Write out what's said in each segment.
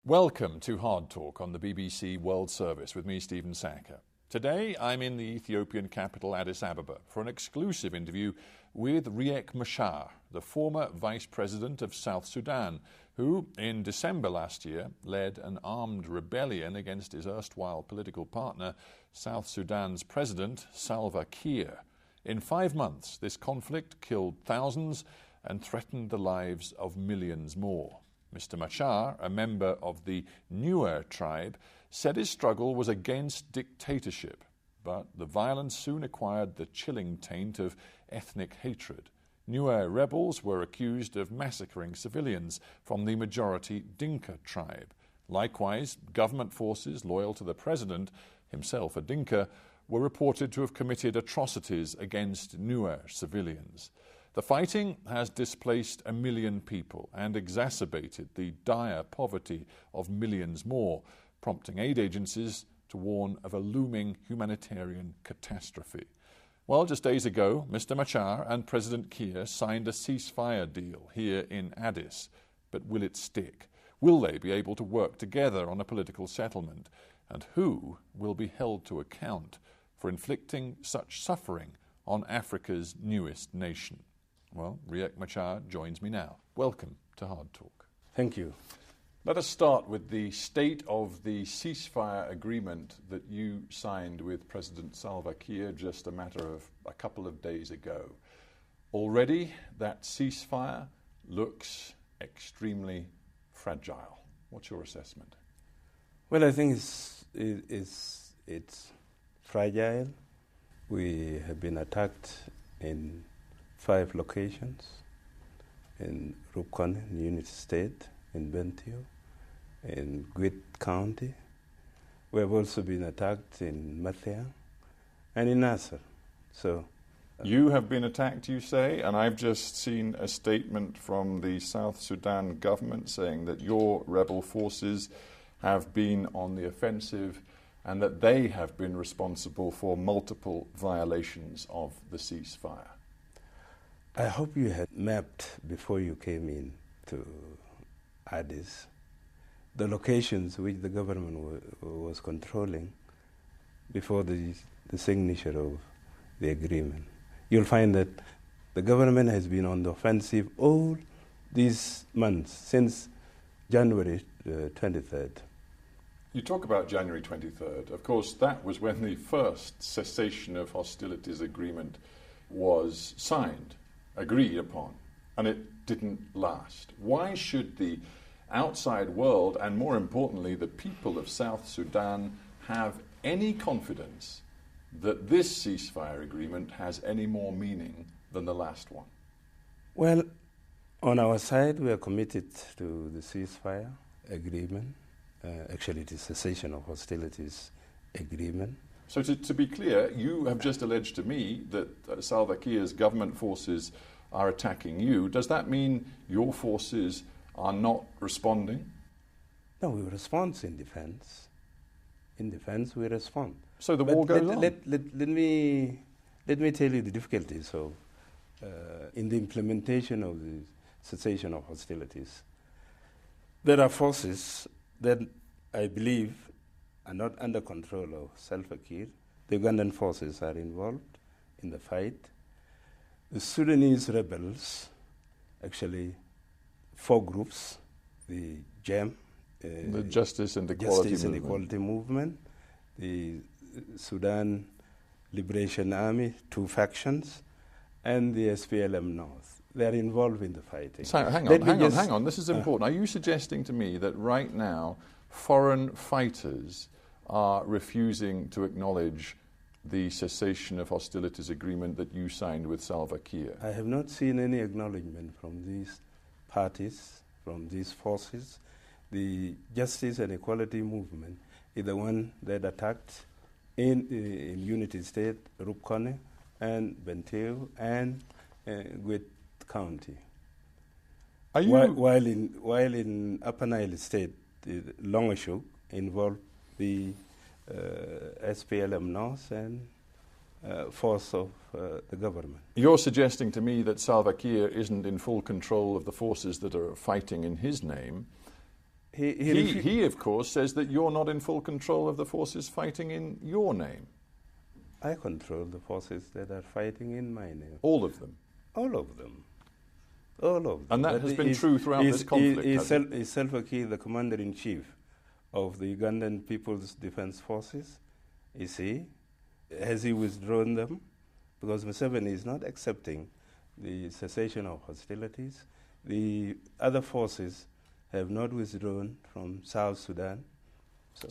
Welcome to Hardtalk on the BBC World Service with me, Stephen Sackur. Today I'm in the Ethiopian capital Addis Ababa for an exclusive interview with Riek Machar, the former Vice President of South Sudan, who in December last year led an armed rebellion against his erstwhile political partner, South Sudan's President Salva Kiir. In 5 months, this conflict killed thousands and threatened the lives of millions more. Mr. Machar, a member of the Nuer tribe, said his struggle was against dictatorship, but the violence soon acquired the chilling taint of ethnic hatred. Nuer rebels were accused of massacring civilians from the majority Dinka tribe. Likewise, government forces loyal to the president, himself a Dinka, were reported to have committed atrocities against Nuer civilians. The fighting has displaced 1 million people and exacerbated the dire poverty of millions more, prompting aid agencies to warn of a looming humanitarian catastrophe. Well, just days ago, Mr. Machar and President Kiir signed a ceasefire deal here in Addis. But will it stick? Will they be able to work together on a political settlement? And who will be held to account for inflicting such suffering on Africa's newest nation? Well, Riek Machar joins me now. Welcome to Hard Talk. Thank you. Let us start with the state of the ceasefire agreement that you signed with President Salva Kiir just a matter of a couple of days ago. Already, that ceasefire looks extremely fragile. What's your assessment? Well, I think it's fragile. We have been attacked in 5 locations, in Rukon, in Unity State, in Bentiu, in Gwit County. We have also been attacked in Mathia and in Nasser. You have been attacked, you say, and I've just seen a statement from the South Sudan government saying that your rebel forces have been on the offensive and that they have been responsible for multiple violations of the ceasefire. I hope you had mapped before you came in to Addis the locations which the government was controlling before the signature of the agreement. You'll find that the government has been on the offensive all these months, since January 23rd. You talk about January 23rd. Of course, that was when the first cessation of hostilities agreement was signed, agreed upon, and it didn't last. Why should the outside world, and more importantly the people of South Sudan, have any confidence that this ceasefire agreement has any more meaning than the last one? Well, on our side, we are committed to the ceasefire agreement. Actually, it is cessation of hostilities agreement. So to be clear, you have just alleged to me that Salva Kiir's government forces are attacking you. Does that mean your forces are not responding? No, we respond in defense. In defense, we respond. So the war goes on. Let me tell you the difficulties of in the implementation of the cessation of hostilities. There are forces that I believe are not under control of Salva Kiir. The Ugandan forces are involved in the fight. The Sudanese rebels, actually 4 groups, the JEM, the Justice and Equality Movement, the Sudan Liberation Army, 2 factions, and the SPLM North. They are involved in the fighting. So hang on. This is important. Are you suggesting to me that right now foreign fighters are refusing to acknowledge the cessation of hostilities agreement that you signed with Salva Kiir? I have not seen any acknowledgement from these parties, from these forces. The Justice and Equality Movement is the one that attacked in Unity State, Rukone, and Bentiu, and Gwit County. While in Upper Nile State, Longashuk involved the SPLM North and force of the government. You're suggesting to me that Salva Kiir isn't in full control of the forces that are fighting in his name. He, of course, says that you're not in full control of the forces fighting in your name. I control the forces that are fighting in my name. All of them? All of them. All of them. And that has been true throughout this conflict, Is Salva Kiir the commander-in-chief of the Ugandan People's Defense Forces? Is he? Has he withdrawn them? Because Museveni is not accepting the cessation of hostilities. The other forces have not withdrawn from South Sudan.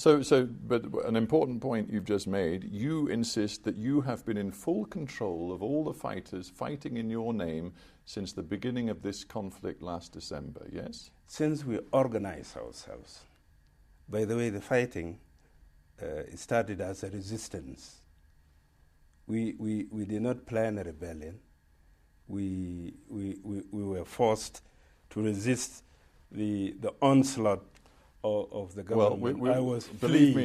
But an important point you've just made, you insist that you have been in full control of all the fighters fighting in your name since the beginning of this conflict last December, yes? Since we organized ourselves. By the way, the fighting started as a resistance. We did not plan a rebellion. We were forced to resist the onslaught of the government. Well, believe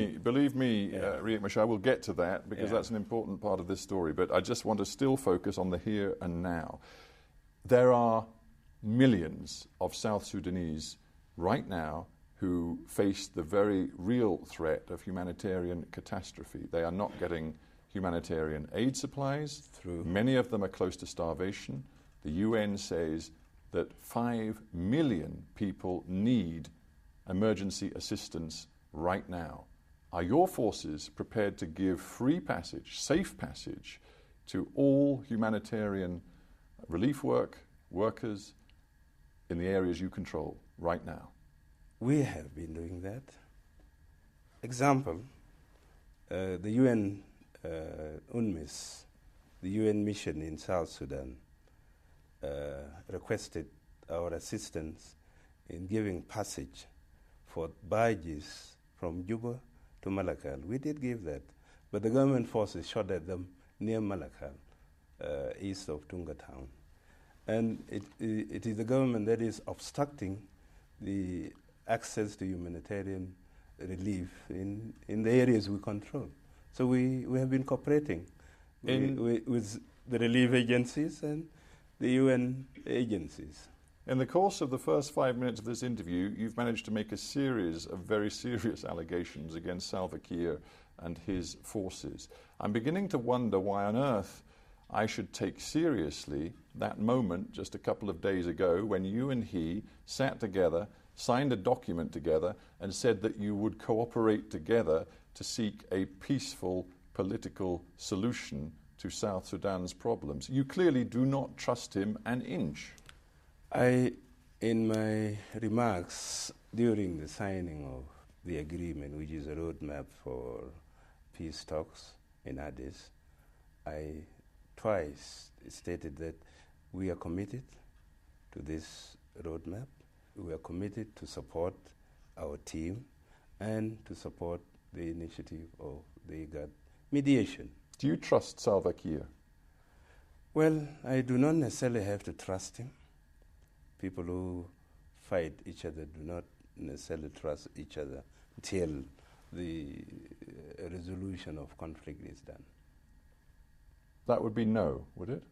me, Riek Machar, we'll get to that because that's an important part of this story. But I just want to still focus on the here and now. There are millions of South Sudanese right now who face the very real threat of humanitarian catastrophe. They are not getting humanitarian aid supplies. True. Many of them are close to starvation. The UN says that 5 million people need emergency assistance right now. Are your forces prepared to give free passage, safe passage, to all humanitarian relief workers in the areas you control right now? We have been doing that. Example, the UN UNMISS, the UN mission in South Sudan, requested our assistance in giving passage for barges from Juba to Malakal. We did give that, but the government forces shot at them near Malakal, east of Tunga town. And it is the government that is obstructing the access to humanitarian relief in the areas we control. So we have been cooperating with the relief agencies and the UN agencies. In the course of the first 5 minutes of this interview, you've managed to make a series of very serious allegations against Salva Kiir and his forces. I'm beginning to wonder why on earth I should take seriously that moment just a couple of days ago when you and he sat together, signed a document together, and said that you would cooperate together to seek a peaceful political solution to South Sudan's problems. You clearly do not trust him an inch. In my remarks during the signing of the agreement, which is a roadmap for peace talks in Addis, I twice stated that we are committed to this roadmap. We are committed to support our team and to support the initiative of the IGAD mediation. Do you trust Salva Kiir? Well, I do not necessarily have to trust him. People who fight each other do not necessarily trust each other until the resolution of conflict is done. That would be no, would it?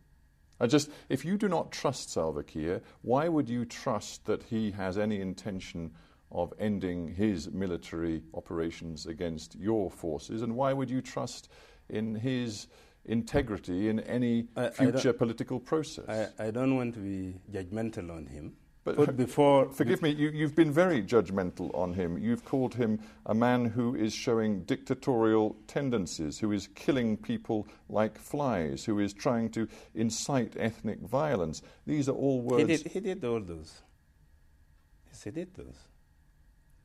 If you do not trust Salva Kiir, why would you trust that he has any intention of ending his military operations against your forces? And why would you trust in his integrity in any future political process? I don't want to be judgmental on him. But forgive me, you've been very judgmental on him. You've called him a man who is showing dictatorial tendencies, who is killing people like flies, who is trying to incite ethnic violence. These are all words. He did all those. He did those.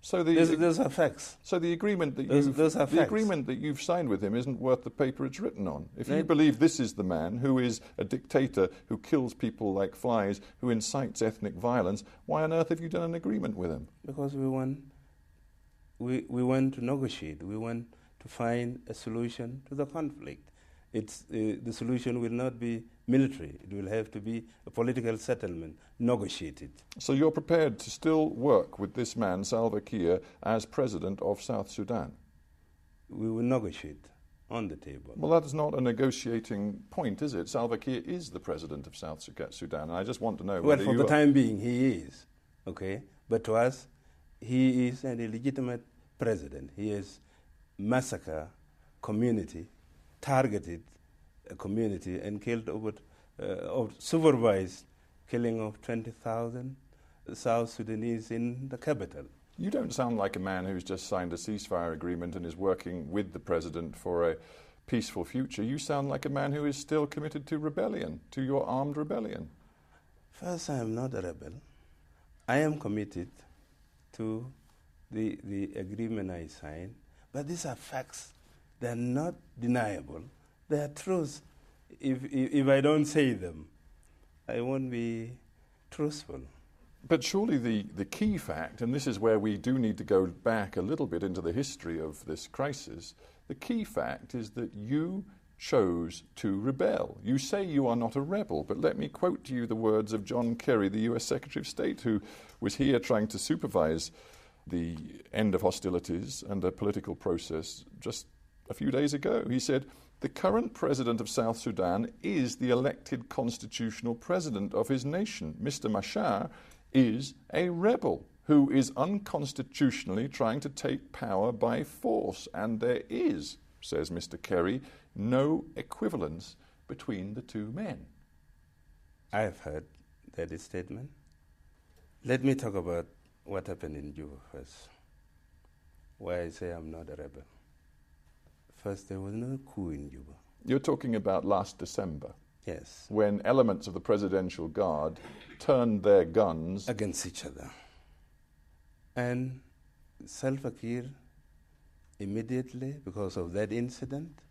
So those are facts. So the agreement that you've signed with him isn't worth the paper it's written on. If you believe this is the man who is a dictator, who kills people like flies, who incites ethnic violence, why on earth have you done an agreement with him? Because we want to negotiate. We want to find a solution to the conflict. The solution will not be military. It will have to be a political settlement, negotiated. So you're prepared to still work with this man, Salva Kiir, as president of South Sudan? We will negotiate on the table. Well, that is not a negotiating point, is it? Salva Kiir is the president of South Sudan, and I just want to know whether for the time being, he is, okay? But to us, he is an illegitimate president. He has massacred community, targeted a community, and killed over, or supervised killing of 20,000 South Sudanese in the capital. You don't sound like a man who's just signed a ceasefire agreement and is working with the president for a peaceful future. You sound like a man who is still committed to rebellion, to your armed rebellion. First, I am not a rebel. I am committed to the agreement I signed, but these are facts. They are not deniable. They are truths. If I don't say them, I won't be truthful. But surely the key fact, and this is where we do need to go back a little bit into the history of this crisis, the key fact is that you chose to rebel. You say you are not a rebel, but let me quote to you the words of John Kerry, the US Secretary of State, who was here trying to supervise the end of hostilities and a political process just a few days ago. He said, "The current president of South Sudan is the elected constitutional president of his nation. Mr. Machar is a rebel who is unconstitutionally trying to take power by force. And there is," says Mr. Kerry, "no equivalence between the two men." I have heard that statement. Let me talk about what happened in Juba first. Why I say I'm not a rebel. First, there was no coup in Juba. You're talking about last December. Yes. When elements of the Presidential Guard turned their guns against each other. And Salva Kiir, immediately, because of that incident,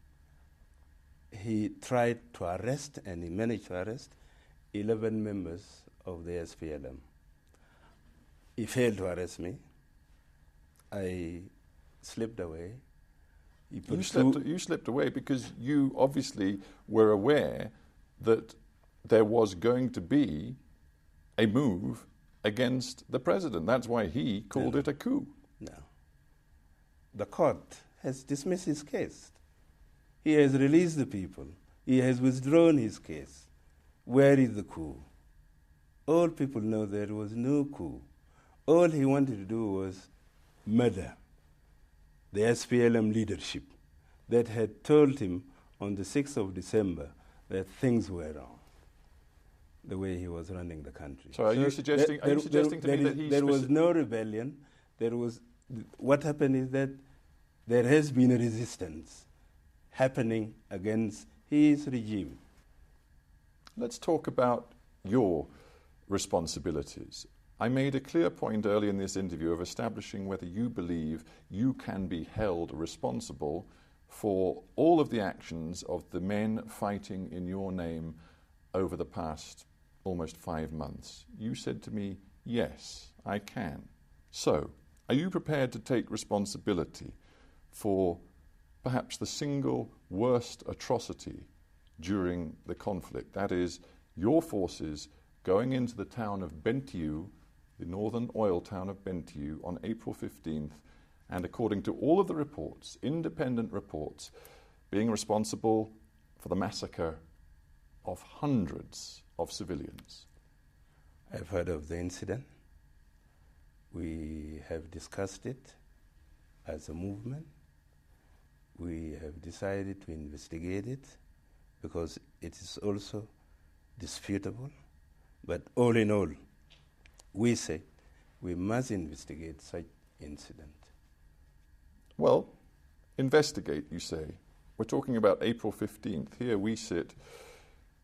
he tried to arrest, and he managed to arrest, 11 members of the SPLM. He failed to arrest me. I slipped away. You slipped away because you obviously were aware that there was going to be a move against the president. That's why he called it a coup. No. The court has dismissed his case. He has released the people. He has withdrawn his case. Where is the coup? All people know there was no coup. All he wanted to do was murder the SPLM leadership that had told him on the 6th of December that things were wrong, the way he was running the country. So are you suggesting to me that there was no rebellion? What happened is that there has been a resistance happening against his regime. Let's talk about your responsibilities. I made a clear point early in this interview of establishing whether you believe you can be held responsible for all of the actions of the men fighting in your name over the past almost 5 months. You said to me, yes, I can. So, are you prepared to take responsibility for perhaps the single worst atrocity during the conflict? That is, your forces going into the town of Bentiu, the northern oil town of Bentiu, on April 15th, and according to all of the reports, independent reports, being responsible for the massacre of hundreds of civilians. I've heard of the incident. We have discussed it as a movement. We have decided to investigate it because it is also disputable. But all in all, we say we must investigate such incident. Well, investigate, you say. We're talking about April 15th. Here we sit,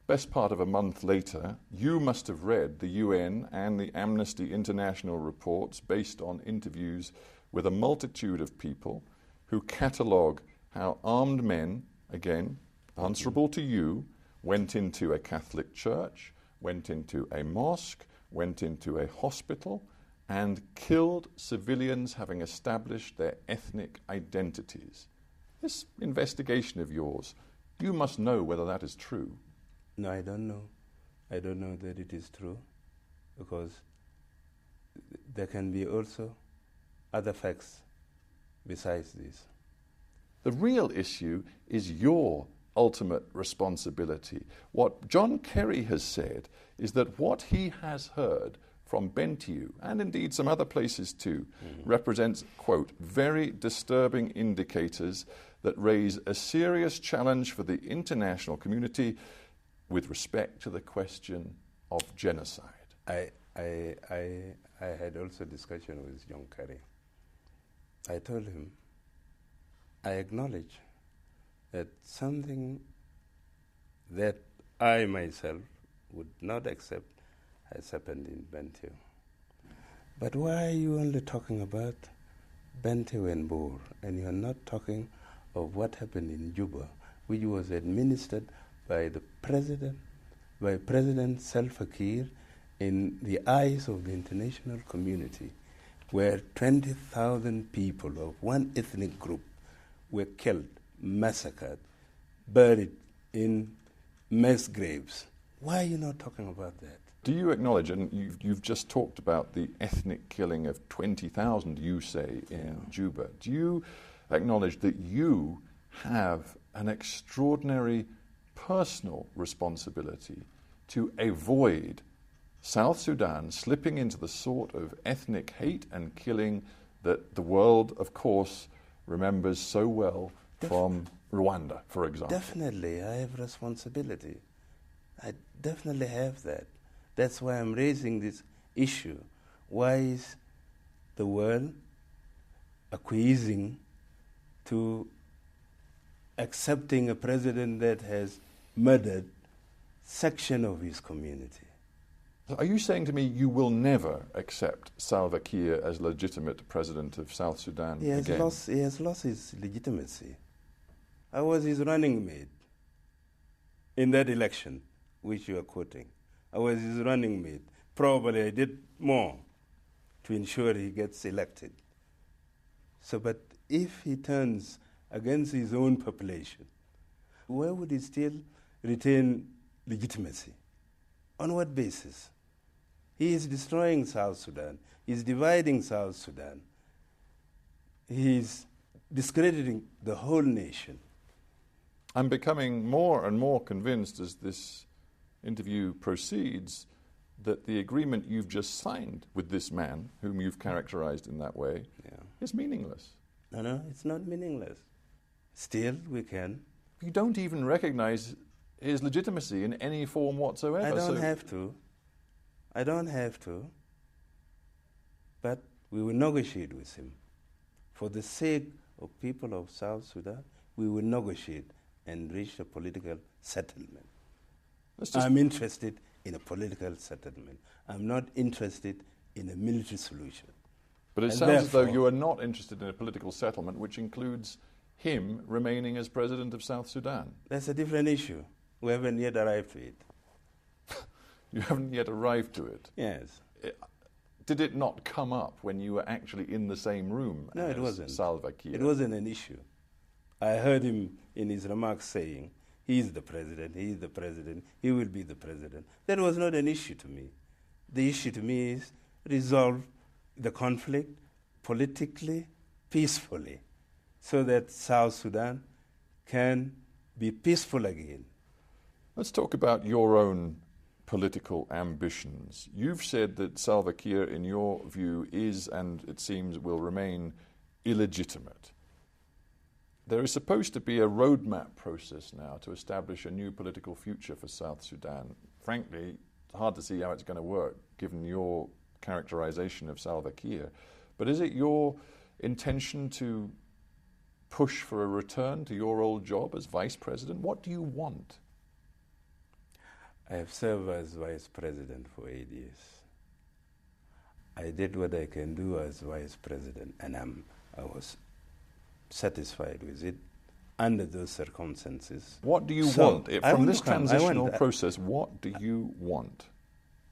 best part of a month later. You must have read the UN and the Amnesty International reports based on interviews with a multitude of people who catalogue how armed men, again, answerable to you, went into a Catholic church, went into a mosque, went into a hospital, and killed civilians having established their ethnic identities. This investigation of yours, you must know whether that is true. No, I don't know. I don't know that it is true, because there can be also other facts besides this. The real issue is your ultimate responsibility. What John Kerry has said is that what he has heard from Bentiu, and indeed some other places too, represents, quote, very disturbing indicators that raise a serious challenge for the international community with respect to the question of genocide. I had also a discussion with John Kerry. I told him, I acknowledge that something that I myself would not accept has happened in Bentiu. But why are you only talking about Bentiu and Bor, and you're not talking of what happened in Juba, which was administered by the President Salva Kiir in the eyes of the international community, where 20,000 people of one ethnic group were killed, massacred, buried in mass graves. Why are you not talking about that? Do you acknowledge, and you've just talked about the ethnic killing of 20,000, you say, in Juba. Do you acknowledge that you have an extraordinary personal responsibility to avoid South Sudan slipping into the sort of ethnic hate and killing that the world, of course, remembers so well from Rwanda, for example? Definitely, I have responsibility. I definitely have that. That's why I'm raising this issue. Why is the world acquiescing to accepting a president that has murdered section of his community? Are you saying to me you will never accept Salva Kiir as legitimate president of South Sudan again? He has lost his legitimacy. I was his running mate in that election, which you are quoting. I was his running mate. Probably I did more to ensure he gets elected. So, but if he turns against his own population, where would he still retain legitimacy? On what basis? He is destroying South Sudan. He's dividing South Sudan. He's discrediting the whole nation. I'm becoming more and more convinced as this interview proceeds that the agreement you've just signed with this man, whom you've characterized in that way, is meaningless. No, it's not meaningless. Still, we can. You don't even recognize his legitimacy in any form whatsoever. I don't have to. But we will negotiate with him. For the sake of people of South Sudan, we will negotiate and reach a political settlement. I'm interested in a political settlement. I'm not interested in a military solution. But it sounds as though you are not interested in a political settlement which includes him remaining as president of South Sudan. That's a different issue. We haven't yet arrived to it. You haven't yet arrived to it? Yes. Did it not come up when you were actually in the same room as it wasn't. Salva Kiir? It wasn't an issue. I heard him in his remarks saying, he's the president, he will be the president. That was not an issue to me. The issue to me is resolve the conflict politically, peacefully, so that South Sudan can be peaceful again. Let's talk about your own political ambitions. You've said that Salva Kiir, in your view, is, and it seems will remain, illegitimate. There is supposed to be a roadmap process now to establish a new political future for South Sudan. Frankly, it's hard to see how it's going to work, given your characterization of Salva Kiir. But is it your intention to push for a return to your old job as vice president? What do you want? I have served as vice president for 8 years. I did what I can do as vice president, and I was satisfied with it under those circumstances. What do you want? From this transitional process, what do you want?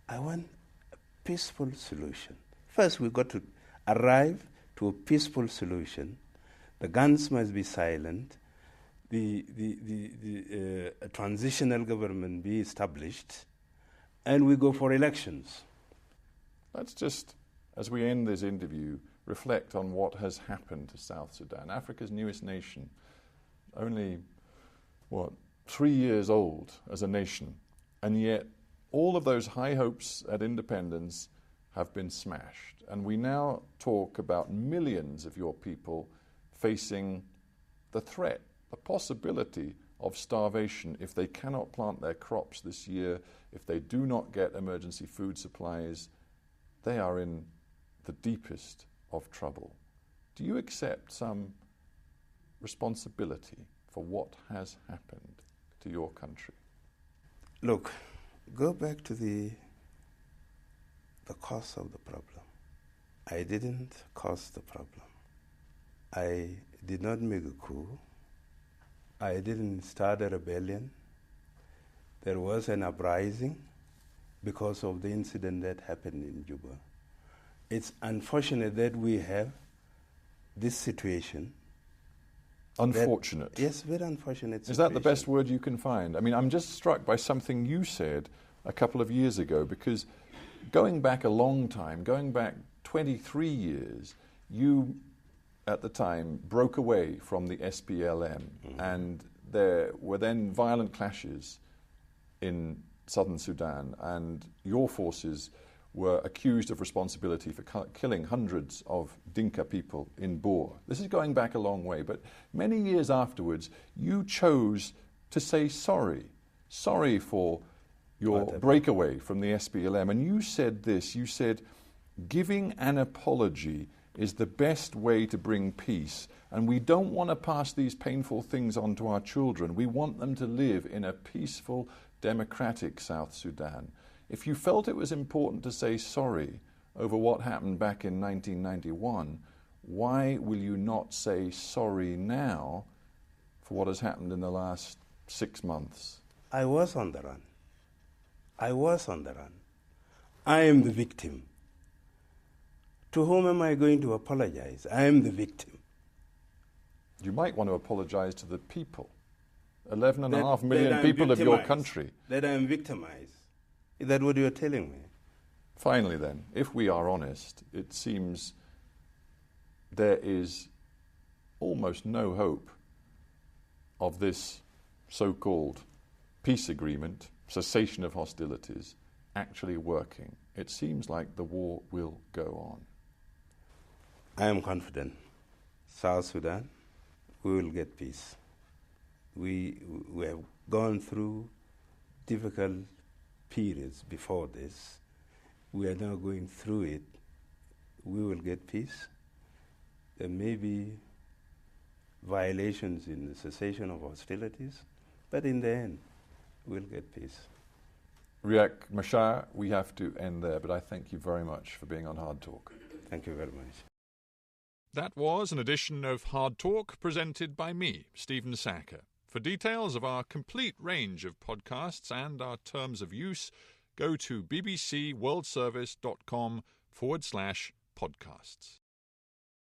I want a peaceful solution. First, we've got to arrive to a peaceful solution. The guns must be silent. The transitional government be established, and we go for elections. Let's just, as we end this interview, reflect on what has happened to South Sudan, Africa's newest nation, only, 3 years old as a nation, and yet all of those high hopes at independence have been smashed. And we now talk about millions of your people facing the threat, the possibility of starvation if they cannot plant their crops this year, if they do not get emergency food supplies. They are in the deepest of trouble. Do you accept some responsibility for what has happened to your country? Look, go back to the cause of the problem. I didn't cause the problem. I did not make a coup. I didn't start a rebellion. There was an uprising because of the incident that happened in Juba. It's unfortunate that we have this situation. Unfortunate. Yes, very unfortunate situation. Is that the best word you can find? I mean, I'm just struck by something you said a couple of years ago, because going back a long time, going back 23 years, you at the time broke away from the SPLM, and there were then violent clashes in southern Sudan, and your forces were accused of responsibility for killing hundreds of Dinka people in Bor. This is going back a long way, but many years afterwards, you chose to say sorry for your breakaway from the SPLM. And you said this, you said, giving an apology is the best way to bring peace. And we don't want to pass these painful things on to our children. We want them to live in a peaceful, democratic South Sudan. If you felt it was important to say sorry over what happened back in 1991, why will you not say sorry now for what has happened in the last 6 months? I was on the run. I am the victim. To whom am I going to apologize? I am the victim. You might want to apologize to the people. 11.5 million people of your country. That I am victimized. Is that what you're telling me? Finally then, if we are honest, it seems there is almost no hope of this so-called peace agreement, cessation of hostilities, actually working. It seems like the war will go on. I am confident. South Sudan, we will get peace. We have gone through difficult periods before this. We are now going through it. We will get peace. There may be violations in the cessation of hostilities, but in the end, we'll get peace. Riek Machar, we have to end there, but I thank you very much for being on Hard Talk. Thank you very much. That was an edition of Hard Talk presented by me, Stephen Sackur. For details of our complete range of podcasts and our terms of use, go to bbcworldservice.com/podcasts.